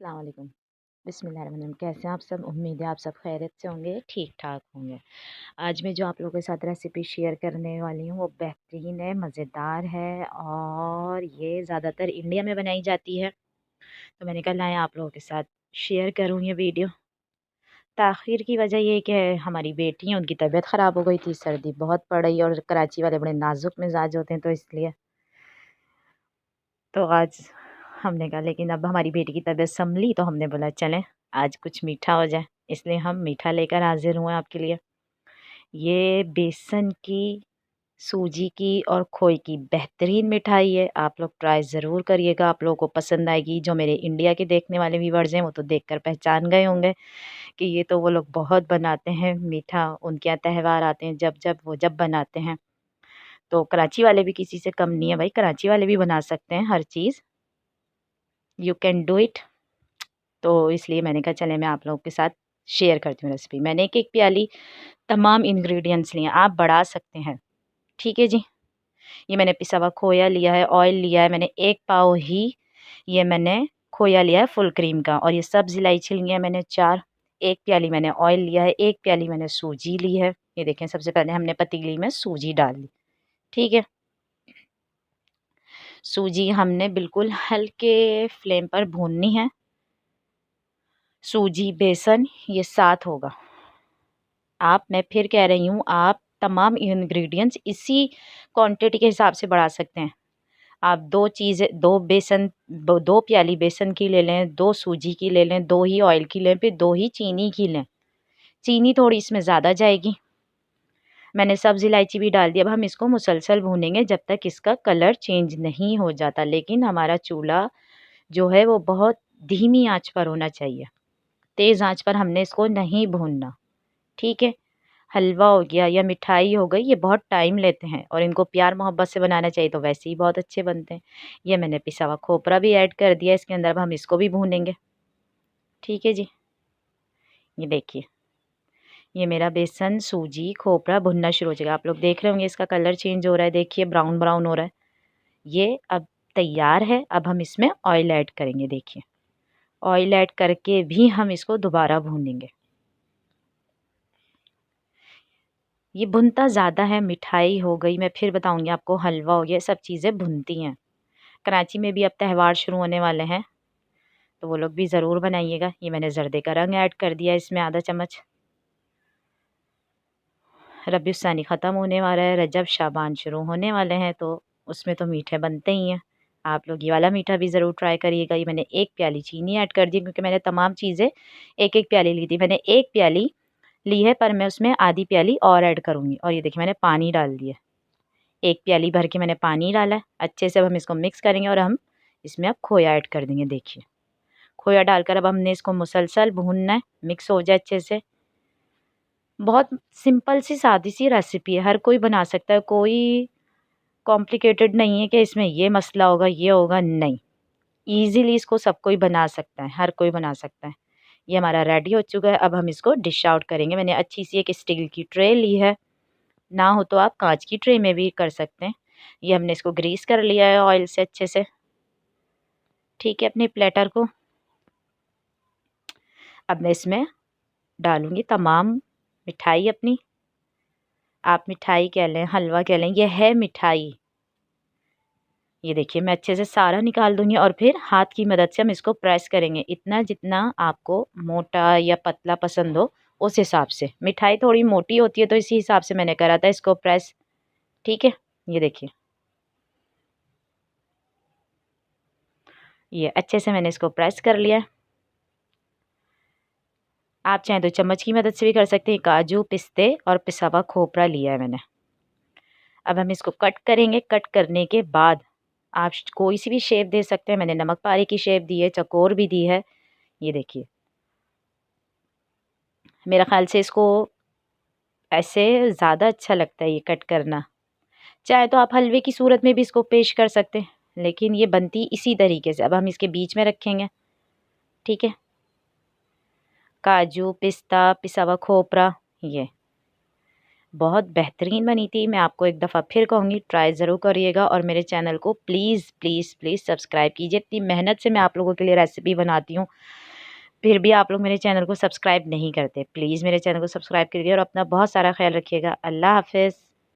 अस्सलाम वालेकुम। बिस्मिल्लाहिर्रहमानिर्रहीम। कैसे हैं आप सब? उम्मीद है आप सब खैरियत से होंगे, ठीक-ठाक होंगे। आज मैं जो आप लोगों के साथ रेसिपी शेयर करने वाली हूँ वो बेहतरीन है, मज़ेदार है और ये ज़्यादातर इंडिया में बनाई जाती है। तो मैंने कहा लाएँ आप लोगों के साथ शेयर करूँ ये वीडियो। ताख़ीर की वजह ये है कि हमारी बेटी है, उनकी तबीयत ख़राब हो गई थी, सर्दी बहुत पड़ रही है और कराची वाले बड़े नाज़ुक मिज़ाज होते हैं तो इसलिए। तो आज हमने कहा लेकिन अब हमारी बेटी की तबीयत सँभली तो हमने बोला चलें आज कुछ मीठा हो जाए, इसलिए हम मीठा लेकर हाज़िर हुए आपके लिए। ये बेसन की, सूजी की और खोए की बेहतरीन मिठाई है, आप लोग ट्राई ज़रूर करिएगा, आप लोगों को पसंद आएगी। जो मेरे इंडिया के देखने वाले व्यूअर्स हैं वो तो देखकर पहचान गए होंगे कि ये तो वो लोग बहुत बनाते हैं मीठा, उनके यहाँ त्यौहार आते हैं जब वो जब बनाते हैं। तो कराची वाले भी किसी से कम नहीं है भाई, कराची वाले भी बना सकते हैं हर चीज़। You can do it. तो इसलिए मैंने कहा चलें मैं आप लोगों के साथ शेयर करती हूँ रेसिपी। मैंने एक-एक प्याली तमाम इंग्रेडिएंट्स लिए हैं, आप बढ़ा सकते हैं, ठीक है जी। ये मैंने पिसा हुआ खोया लिया है, ऑयल लिया है मैंने 1 पाव ही ये मैंने खोया लिया है फुल क्रीम का और ये सब्ज़ इलायची ली है मैंने 4, 1 प्याली मैंने ऑयल लिया है, 1 प्याली मैंने सूजी ली है। ये देखें सबसे पहले हमने पतीली में सूजी डाल दी, ठीक है। सूजी हमने बिल्कुल हल्के फ्लेम पर भूननी है। सूजी, बेसन ये साथ होगा। मैं फिर कह रही हूँ आप तमाम इंग्रेडिएंट्स इसी क्वांटिटी के हिसाब से बढ़ा सकते हैं। आप 2 चीज़ें 2 प्याली बेसन की ले लें, 2 सूजी की ले लें, 2 ही ऑयल की लें, फिर 2 ही चीनी की लें। चीनी थोड़ी इसमें ज़्यादा जाएगी। मैंने सब्ज़ इलायची भी डाल दी। अब हम इसको मुसलसल भूनेंगे जब तक इसका कलर चेंज नहीं हो जाता। लेकिन हमारा चूल्हा जो है वो बहुत धीमी आँच पर होना चाहिए। तेज़ आँच पर हमने इसको नहीं भूनना, ठीक है। हलवा हो गया या मिठाई हो गई ये बहुत टाइम लेते हैं और इनको प्यार मोहब्बत से बनाना चाहिए तो वैसे ही बहुत अच्छे बनते हैं। ये मैंने पिसा हुआ खोपरा भी ऐड कर दिया इसके अंदर, अब हम इसको भी भूनेंगे, ठीक है जी। ये देखिए, ये मेरा बेसन, सूजी, खोपरा भुनना शुरू हो जाएगा। आप लोग देख रहे होंगे इसका कलर चेंज हो रहा है, देखिए ब्राउन ब्राउन हो रहा है। ये अब तैयार है, अब हम इसमें ऑयल ऐड करेंगे देखिए। ऑयल ऐड करके भी हम इसको दोबारा भूनेंगे। ये भुनता ज़्यादा है, मिठाई हो गई, मैं फिर बताऊँगी आपको, हलवा हो गया, सब चीज़ें भुनती हैं। कराची में भी अब त्यौहार शुरू होने वाले हैं, तो वो लोग भी ज़रूर बनाइएगा। ये मैंने ज़र्दे का रंग ऐड कर दिया इसमें आधा चम्मच। रबीउस्सानी ख़त्म होने वाला है, रजब, शाबान शुरू होने वाले हैं, तो उसमें तो मीठे बनते ही हैं। आप लोग ये वाला मीठा भी ज़रूर ट्राई करिएगा। ये मैंने 1 प्याली चीनी ऐड कर दी क्योंकि मैंने तमाम चीज़ें 1-1 प्याली ली थी। मैंने 1 प्याली ली है पर मैं उसमें आधी प्याली और ऐड करूँगी और ये देखिए मैंने पानी डाल दिया। 1 प्याली भर के मैंने पानी डाला है। अच्छे से अब हम इसको मिक्स करेंगे और हम इसमें अब खोया ऐड कर देंगे देखिए। खोया डालकर अब हमने इसको मुसलसल भूनना है, मिक्स हो जाए अच्छे से। बहुत सिंपल सी सादी सी रेसिपी है, हर कोई बना सकता है, कोई कॉम्प्लिकेटेड नहीं है कि इसमें ये मसला होगा, ये होगा, नहीं। ईज़िली इसको सब कोई बना सकता है, हर कोई बना सकता है। ये हमारा रेडी हो चुका है, अब हम इसको डिश आउट करेंगे। मैंने अच्छी सी एक स्टील की ट्रे ली है, ना हो तो आप काँच की ट्रे में भी कर सकते हैं। ये हमने इसको ग्रीस कर लिया है ऑयल से अच्छे से, ठीक है, अपने प्लेटर को। अब मैं इसमें डालूँगी तमाम मिठाई अपनी। आप मिठाई कह लें, हलवा कह लें, ये है मिठाई। ये देखिए मैं अच्छे से सारा निकाल दूँगी और फिर हाथ की मदद से हम इसको प्रेस करेंगे, इतना जितना आपको मोटा या पतला पसंद हो उस हिसाब से। मिठाई थोड़ी मोटी होती है तो इसी हिसाब से मैंने करा था इसको प्रेस, ठीक है। ये देखिए, ये अच्छे से मैंने इसको प्रेस कर लिया है। आप चाहें तो चम्मच की मदद से भी कर सकते हैं। काजू, पिस्ते और पिसा हुआ खोपरा लिया है मैंने। अब हम इसको कट करेंगे, कट करने के बाद आप कोई सी भी शेप दे सकते हैं। मैंने नमक पारे की शेप दी है, चकोर भी दी है। ये देखिए, मेरा ख़्याल से इसको ऐसे ज़्यादा अच्छा लगता है ये कट करना। चाहे तो आप हलवे की सूरत में भी इसको पेश कर सकते हैं, लेकिन ये बनती इसी तरीके से। अब हम इसके बीच में रखेंगे, ठीक है। काजू, पिस्ता, पिसा हुआ खोपरा, ये बहुत बेहतरीन बनी थी। मैं आपको एक दफ़ा फिर कहूँगी, ट्राई ज़रूर करिएगा और मेरे चैनल को प्लीज़ प्लीज़ प्लीज़ सब्सक्राइब कीजिए। इतनी मेहनत से मैं आप लोगों के लिए रेसिपी बनाती हूँ, फिर भी आप लोग मेरे चैनल को सब्सक्राइब नहीं करते। प्लीज़ मेरे चैनल को सब्सक्राइब करिए और अपना बहुत सारा ख़्याल रखिएगा। अल्लाह हाफ़िज़।